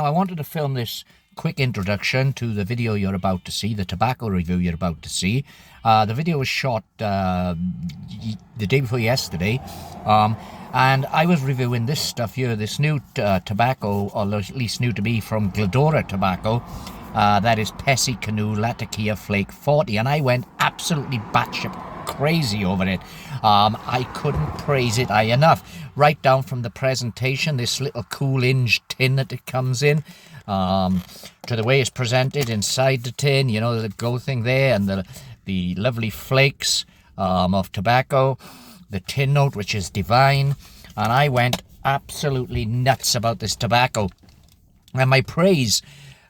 Now, I wanted to film this quick introduction to the video you're about to see, the tobacco review you're about to see. The video was shot the day before yesterday, and I was reviewing this stuff here, this new tobacco, or at least new to me, from Glendora Tobacco. That is Pesse Canoe Latakia Flake 40, and I went absolutely batshit crazy over it. I couldn't praise it high enough. Right down from the presentation, this little cool hinge tin that it comes in, to the way it's presented inside the tin, you know, the gold thing there, and the lovely flakes of tobacco, the tin note, which is divine, and I went absolutely nuts about this tobacco. And my praise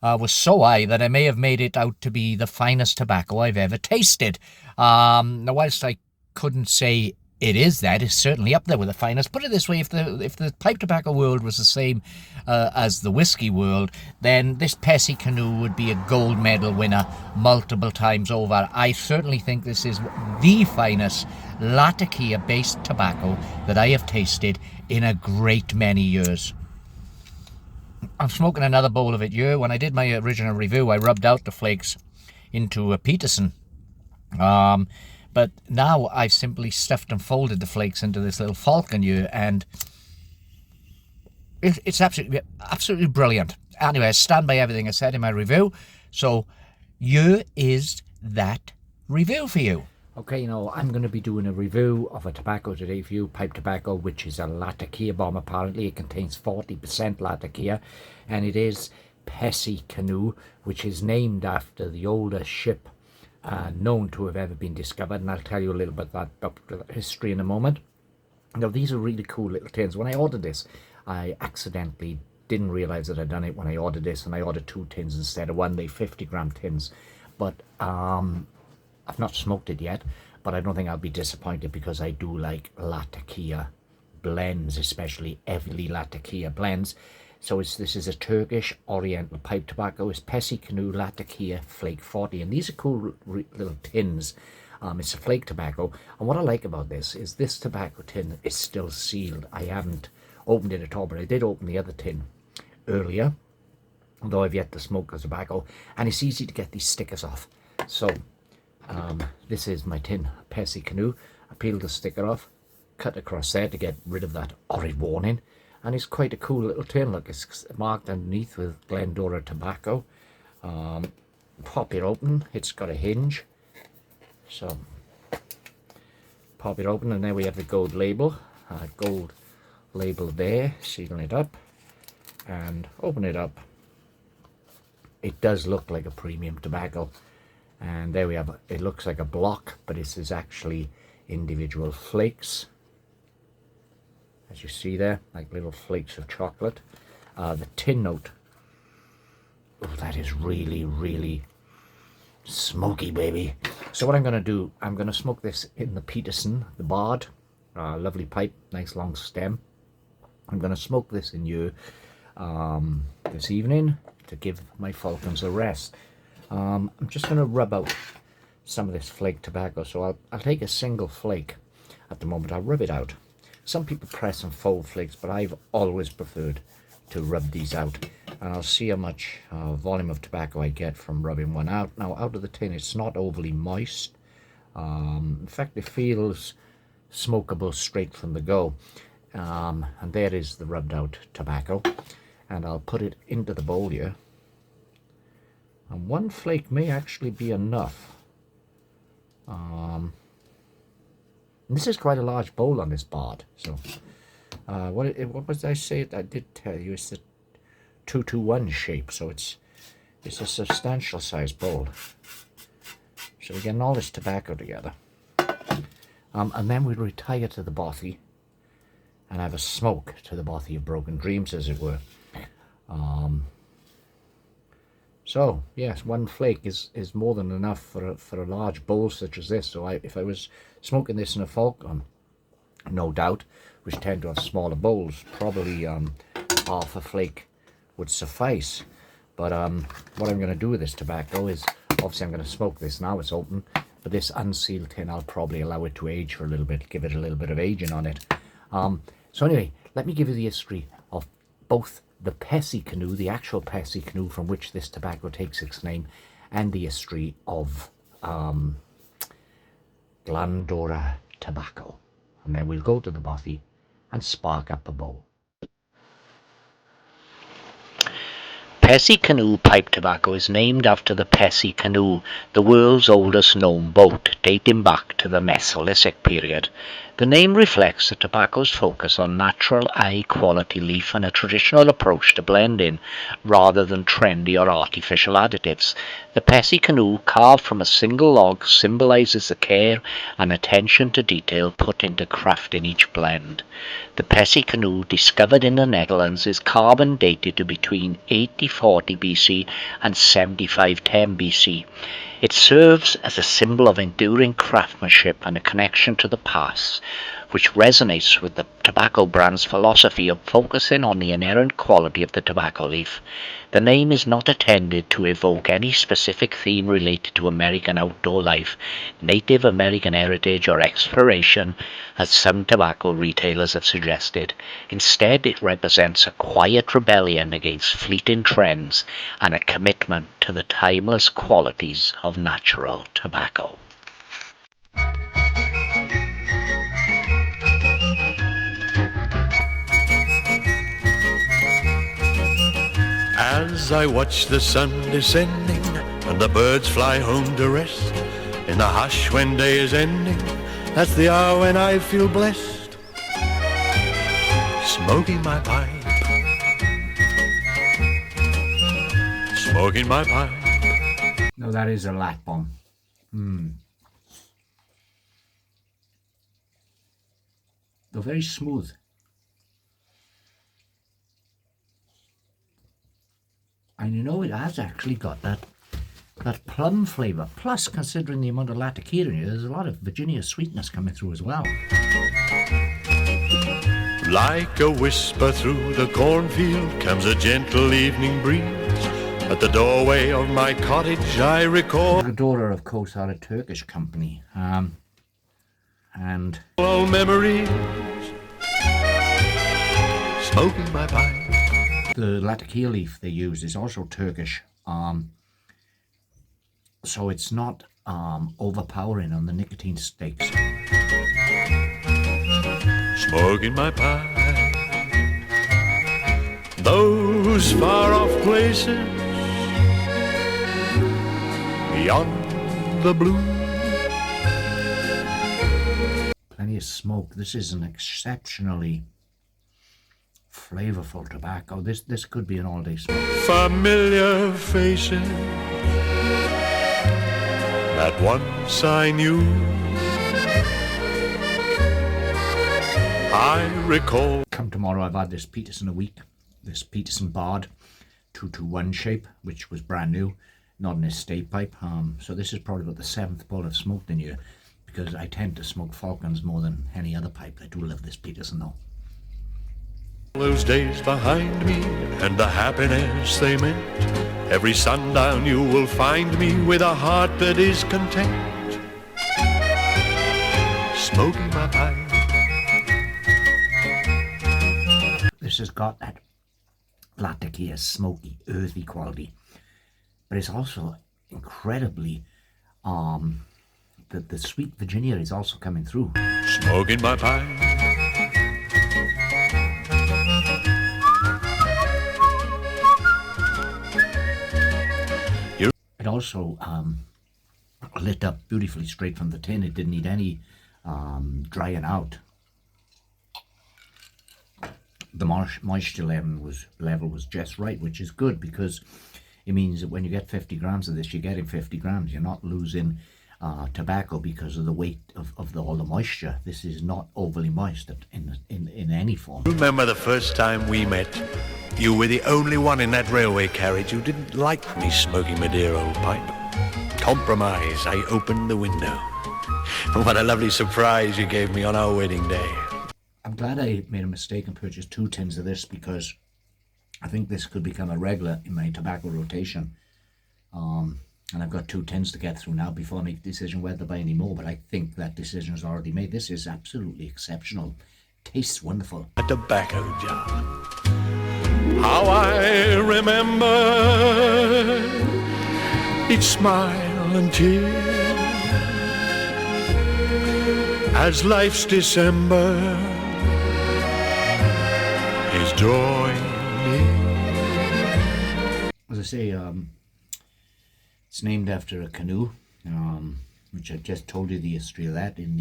was so high that I may have made it out to be the finest tobacco I've ever tasted. Now, whilst I couldn't say it is that, it's certainly up there with the finest. Put it this way, if the pipe tobacco world was the same as the whiskey world, then this Pesse Canoe would be a gold medal winner multiple times over. I certainly think this is the finest Latakia-based tobacco that I have tasted in a great many years. I'm smoking another bowl of it here. When I did my original review, I rubbed out the flakes into a Peterson. But now I've simply stuffed and folded the flakes into this little falcon here, and it's absolutely brilliant. Anyway, I stand by everything I said in my review. So here is that review for you. Okay, now I'm going to be doing a review of a tobacco today for you, pipe tobacco, which is a Latakia bomb. Apparently it contains 40% Latakia, and it is Pesse Canoe, which is named after the oldest ship known to have ever been discovered, and I'll tell you a little bit about that history in a moment. Now, these are really cool little tins. When I ordered this, I accidentally didn't realize that I'd done it when I ordered this, and I ordered 2 tins instead of 1. They 50-gram tins, but I've not smoked it yet, but I don't think I'll be disappointed, because I do like Latakia blends, especially heavily Latakia blends. So this is a Turkish Oriental pipe tobacco. It's Pesse Canoe Latakia Flake 40, and these are cool little tins. It's a flake tobacco, and what I like about this is this tobacco tin is still sealed. I haven't opened it at all, but I did open the other tin earlier, although I've yet to smoke the tobacco, and it's easy to get these stickers off. So this is my tin, Pesse Canoe. I peeled the sticker off, cut across there to get rid of that horrid warning, and it's quite a cool little tin. Look, it's marked underneath with Glendora Tobacco. Pop it open, it's got a hinge, so pop it open, and there we have the gold label there, sealing it up, and open it up. It does look like a premium tobacco, and there we have it. It looks like a block, but this is actually individual flakes, as you see there, like little flakes of chocolate. The tin note, oh, that is really, really smoky, baby. So what I'm going to do, I'm going to smoke this in the Peterson, the Bard, lovely pipe, nice long stem. I'm going to smoke this in here this evening to give my falcons a rest. I'm just going to rub out some of this flake tobacco. So I'll take a single flake at the moment. I'll rub it out. Some people press and fold flakes, but I've always preferred to rub these out. And I'll see how much volume of tobacco I get from rubbing one out. Now, out of the tin, it's not overly moist. In fact, it feels smokable straight from the go. And there is the rubbed out tobacco. And I'll put it into the bowl here. And 1 flake may actually be enough. This is quite a large bowl on this Bard. So, what was I say? I did tell you it's the 2-to-1 shape, so it's a substantial size bowl. So we're getting all this tobacco together, and then we'll retire to the bothy and have a smoke to the bothy of broken dreams, as it were. So yes, 1 flake is more than enough for a large bowl such as this. So if I was smoking this in a falcon, no doubt, which tend to have smaller bowls, probably half a flake would suffice. But what I'm going to do with this tobacco is, obviously I'm going to smoke this now, it's open, but this unsealed tin, I'll probably allow it to age for a little bit, give it a little bit of aging on it. So anyway, let me give you the history of both the Pesse Canoe, the actual Pesse Canoe from which this tobacco takes its name, and the history of Glendora tobacco. And then we'll go to the bothy and spark up a bowl. Pesse Canoe pipe tobacco is named after the Pesse Canoe, the world's oldest known boat, dating back to the Mesolithic period. The name reflects the tobacco's focus on natural, high-quality leaf and a traditional approach to blending, rather than trendy or artificial additives. The Pesse Canoe, carved from a single log, symbolizes the care and attention to detail put into crafting each blend. The Pesse Canoe, discovered in the Netherlands, is carbon dated to between 8040 BC and 7510 BC. It serves as a symbol of enduring craftsmanship and a connection to the past, which resonates with the tobacco brand's philosophy of focusing on the inherent quality of the tobacco leaf. The name is not intended to evoke any specific theme related to American outdoor life, Native American heritage, or exploration, as some tobacco retailers have suggested. Instead, it represents a quiet rebellion against fleeting trends and a commitment to the timeless qualities of natural tobacco. As I watch the sun descending and the birds fly home to rest, in the hush when day is ending, that's the hour when I feel blessed. Smoking my pipe, smoking my pipe. No, that is a lat bomb. They're very smooth. And you know, it has actually got that plum flavour. Plus, considering the amount of Latakia in here, there's a lot of Virginia sweetness coming through as well. Like a whisper through the cornfield comes a gentle evening breeze. At the doorway of my cottage I recall The daughter, of course, are a Turkish company. And all memories. Smoking my pipe. the Latakia leaf they use is also Turkish. So it's not overpowering on the nicotine stakes. Smoking my pipe. Those far off places beyond the blue. Plenty of smoke. This is an exceptionally flavorful tobacco. This could be an all-day smoke. Familiar faces that once I knew. I recall. Come tomorrow, I've had this Peterson a week. This Peterson Bard 221 shape, which was brand new, not an estate pipe. So this is probably about the 7th bowl I've smoked in here, because I tend to smoke Falcons more than any other pipe. I do love this Peterson though. Those days behind me and the happiness they meant. Every sundown you will find me with a heart that is content. Smoking my pipe. This has got that Latakia smoky, earthy quality, but it's also incredibly the sweet Virginia is also coming through. Smoking my pipe. It also lit up beautifully straight from the tin. It didn't need any drying out. The moisture level was just right, which is good, because it means that when you get 50 grams of this, you're getting 50 grams. You're not losing tobacco because of the weight of all the moisture. This is not overly moist in any form. Remember the first time we met? You were the only one in that railway carriage who didn't like me smoking my dear old pipe. Compromise, I opened the window. What a lovely surprise you gave me on our wedding day. I'm glad I made a mistake and purchased 2 tins of this, because I think this could become a regular in my tobacco rotation. And I've got 2 tins to get through now before I make a decision whether to buy any more, but I think that decision is already made. This is absolutely exceptional. Tastes wonderful. A tobacco jar. how I remember each smile and tear as life's December is drawing near. As I say, it's named after a canoe, which I just told you the history of that in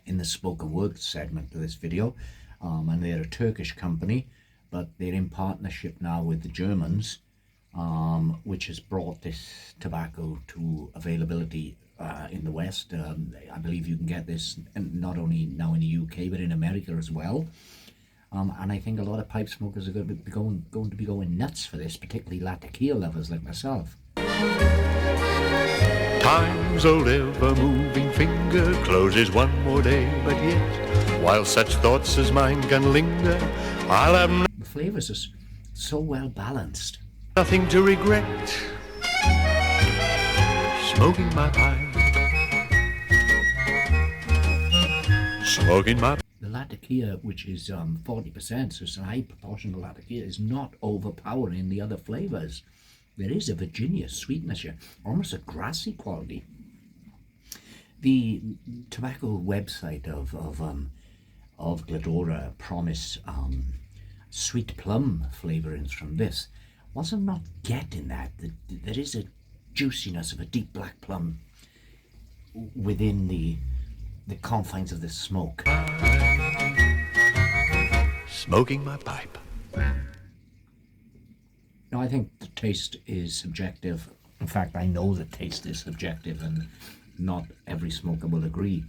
the spoken word segment of this video. And they're a Turkish company, but they're in partnership now with the Germans, which has brought this tobacco to availability in the West. I believe you can get this not only now in the UK but in America as well. And I think a lot of pipe smokers are going to be going nuts for this, particularly Latakia lovers like myself. Time's old ever-moving finger closes one more day, but yet, while such thoughts as mine can linger, I'll have The flavours are so well balanced. nothing to regret. Smoking my pipe, smoking my The Latakia, which is 40%, so it's a high proportion of Latakia, is not overpowering the other flavours. There is a Virginia sweetness here, almost a grassy quality. The tobacco website of Glendora promise sweet plum flavourings from this. I'm not getting that. There is a juiciness of a deep black plum within the confines of this smoke. smoking my pipe. No, I think the taste is subjective. In fact, I know the taste is subjective and not every smoker will agree.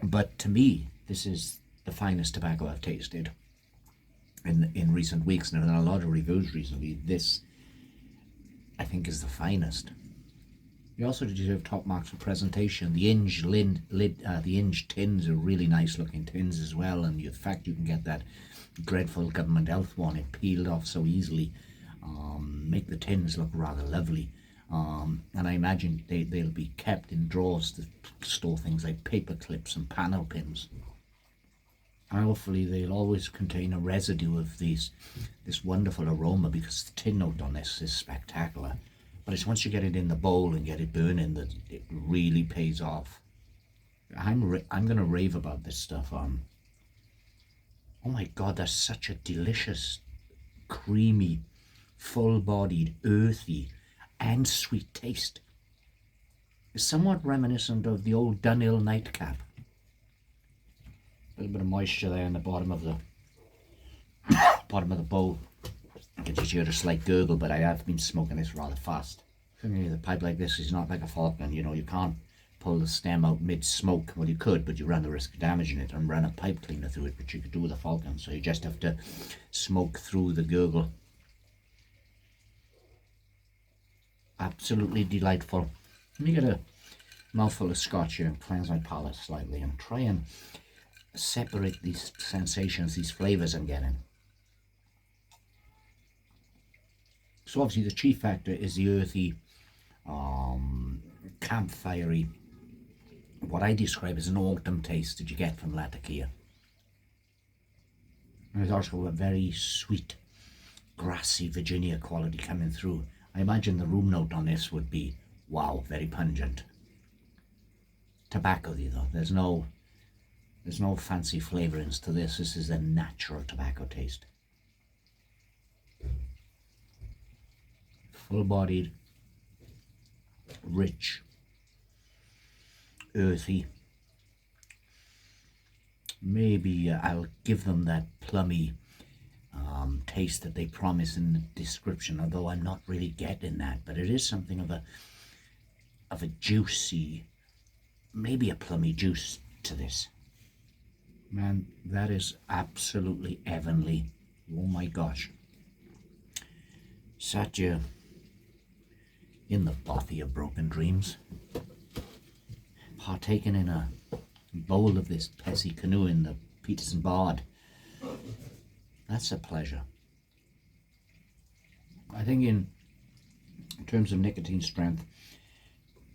But to me, this is the finest tobacco I've tasted in recent weeks, and there are a lot of reviews recently. This, I think, is the finest. You also deserve top marks for presentation. The Inge the Inge tins are really nice looking tins as well, and the fact you can get that dreadful government health one, it peeled off so easily, make the tins look rather lovely. And I imagine they'll be kept in drawers to store things like paper clips and panel pins. And hopefully they'll always contain a residue of this wonderful aroma, because the tin note on this is spectacular. But it's once you get it in the bowl and get it burning that it really pays off. I'm going to rave about this stuff. Oh my God, that's such a delicious, creamy, full-bodied, earthy, and sweet taste. It's somewhat reminiscent of the old Dunhill nightcap. A little bit of moisture there in the bottom of the bowl. I can just hear a slight gurgle, but I have been smoking this rather fast. The pipe like this is not like a Falcon. You know, you can't pull the stem out mid-smoke. Well, you could, but you run the risk of damaging it and run a pipe cleaner through it, which you could do with a Falcon. So you just have to smoke through the gurgle. Absolutely delightful. Let me get a mouthful of scotch here and cleanse my palate slightly and try and separate these sensations, these flavours I'm getting. So obviously the chief factor is the earthy, campfirey, what I describe as an autumn taste that you get from Latakia. There's also a very sweet, grassy Virginia quality coming through. I imagine the room note on this would be, wow, very pungent. Tobacco though, there's no fancy flavourings to this. This is a natural tobacco taste. Full-bodied, rich, earthy. Maybe I'll give them that plummy taste that they promise in the description, although I'm not really getting that. But it is something of a juicy, maybe a plummy juice to this. Man, that is absolutely heavenly. Oh my gosh. Sat you in the bothy of broken dreams, partaking in a bowl of this Pesse Canoe in the Peterson Bard. That's a pleasure. I think in terms of nicotine strength,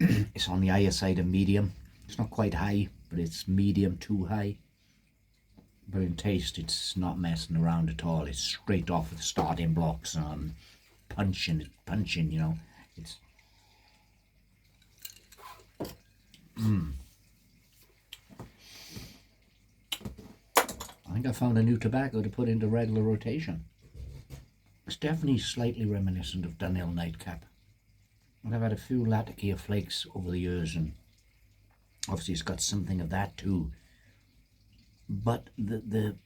it's on the higher side of medium. It's not quite high, but it's medium to high. but in taste it's not messing around at all. It's straight off the starting blocks, punching, you know. It's I think I found a new tobacco to put into regular rotation. It's definitely slightly reminiscent of Dunhill Nightcap. And I've had a few Latakia flakes over the years, and obviously it's got something of that too. But the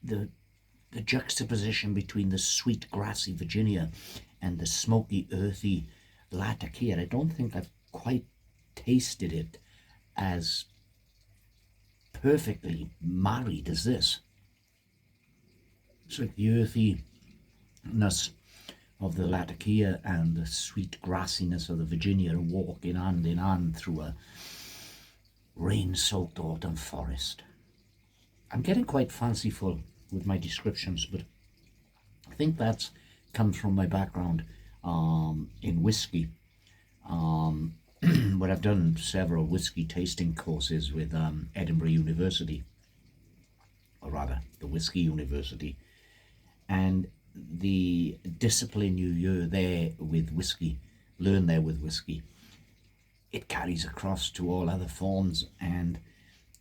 juxtaposition between the sweet grassy Virginia and the smoky earthy Latakia, I don't think I've quite tasted it as perfectly married as this. It's like the earthiness of the Latakia and the sweet grassiness of the Virginia walking hand in hand through a rain-soaked autumn forest. I'm getting quite fanciful with my descriptions, but I think that's comes from my background in whiskey, where I've done several whiskey tasting courses with Edinburgh University, or rather the Whiskey University, and the discipline you there with whiskey, learn there with whiskey, it carries across to all other forms. And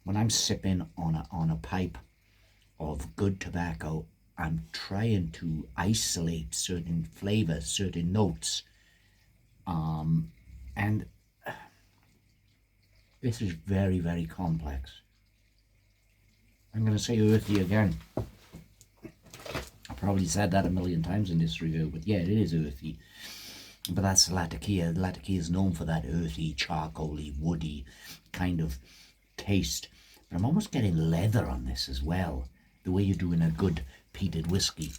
when I'm sipping on a pipe of good tobacco, I'm trying to isolate certain flavors, certain notes, and this is very, very complex. I'm going to say earthy again. I probably said that a million times in this review, but yeah, it is earthy. But that's the Latakia. The Latakia is known for that earthy, charcoaly, woody kind of taste. But I'm almost getting leather on this as well, the way you do in a good peated whiskey.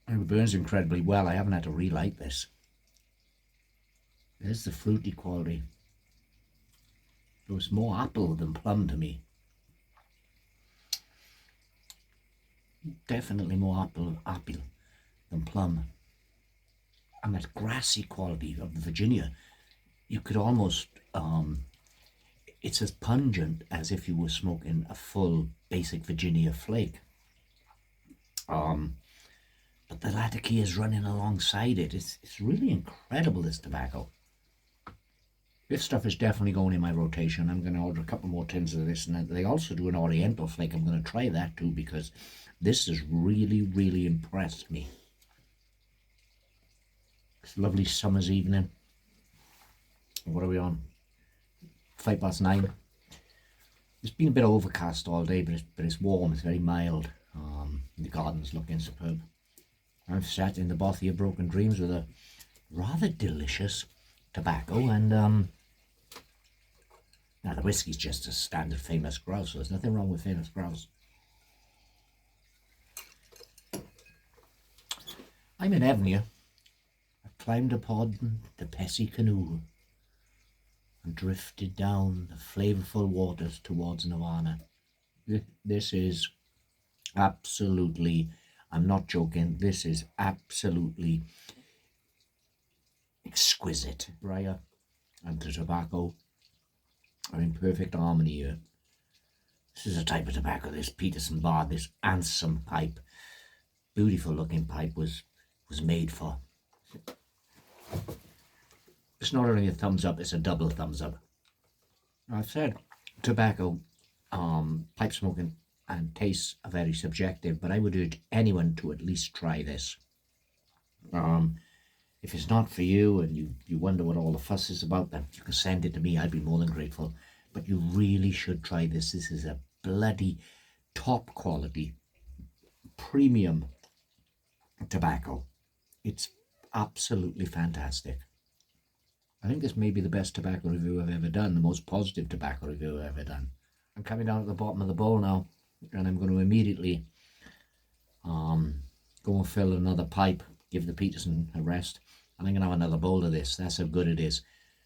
And it burns incredibly well. I haven't had to relight this. There's the fruity quality. It was more apple than plum to me. Definitely more apple than plum. And that grassy quality of the Virginia, you could almost, it's as pungent as if you were smoking a full basic Virginia flake. But the Latakia is running alongside it. It's really incredible, this tobacco. This stuff is definitely going in my rotation. I'm going to order a couple more tins of this, and they also do an Oriental flake. I'm going to try that too, because this has really, really impressed me. It's a lovely summer's evening. What are we on? 9:05. It's been a bit overcast all day, but it's warm. It's very mild. The garden's looking superb. I've sat in the bothy of Broken Dreams with a rather delicious tobacco, and now the whiskey's just a standard famous grouse, so there's nothing wrong with famous grouse. I'm in Evnia. I climbed upon the Pesse Canoe and drifted down the flavourful waters towards Nirvana. This is absolutely, I'm not joking, this is absolutely exquisite. Briar and the tobacco are in perfect harmony here. This is a type of tobacco, this Peterson bar, this Ansom pipe, beautiful looking pipe, was made for. It's not only a thumbs up, it's a double thumbs up. I've said tobacco, pipe smoking and tastes are very subjective, but I would urge anyone to at least try this. If it's not for you and you wonder what all the fuss is about, then you can send it to me. I'd be more than grateful. But you really should try this. This is a bloody top quality, premium tobacco. It's absolutely fantastic. I think this may be the best tobacco review I've ever done, the most positive tobacco review I've ever done. I'm coming down at the bottom of the bowl now, and I'm going to immediately go and fill another pipe, give the Peterson a rest, and I'm going to have another bowl of this. That's how good it is.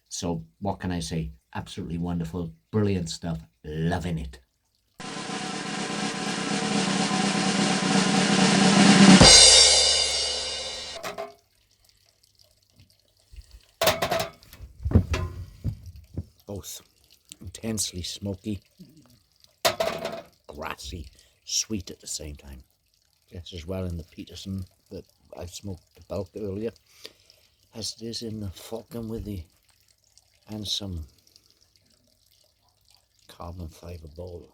So what can I say? Absolutely wonderful, brilliant stuff, loving it. Both intensely smoky, grassy, sweet at the same time. Just as well in the Peterson that I smoked the bulk earlier as it is in the Falcon with the and some carbon fibre bowl.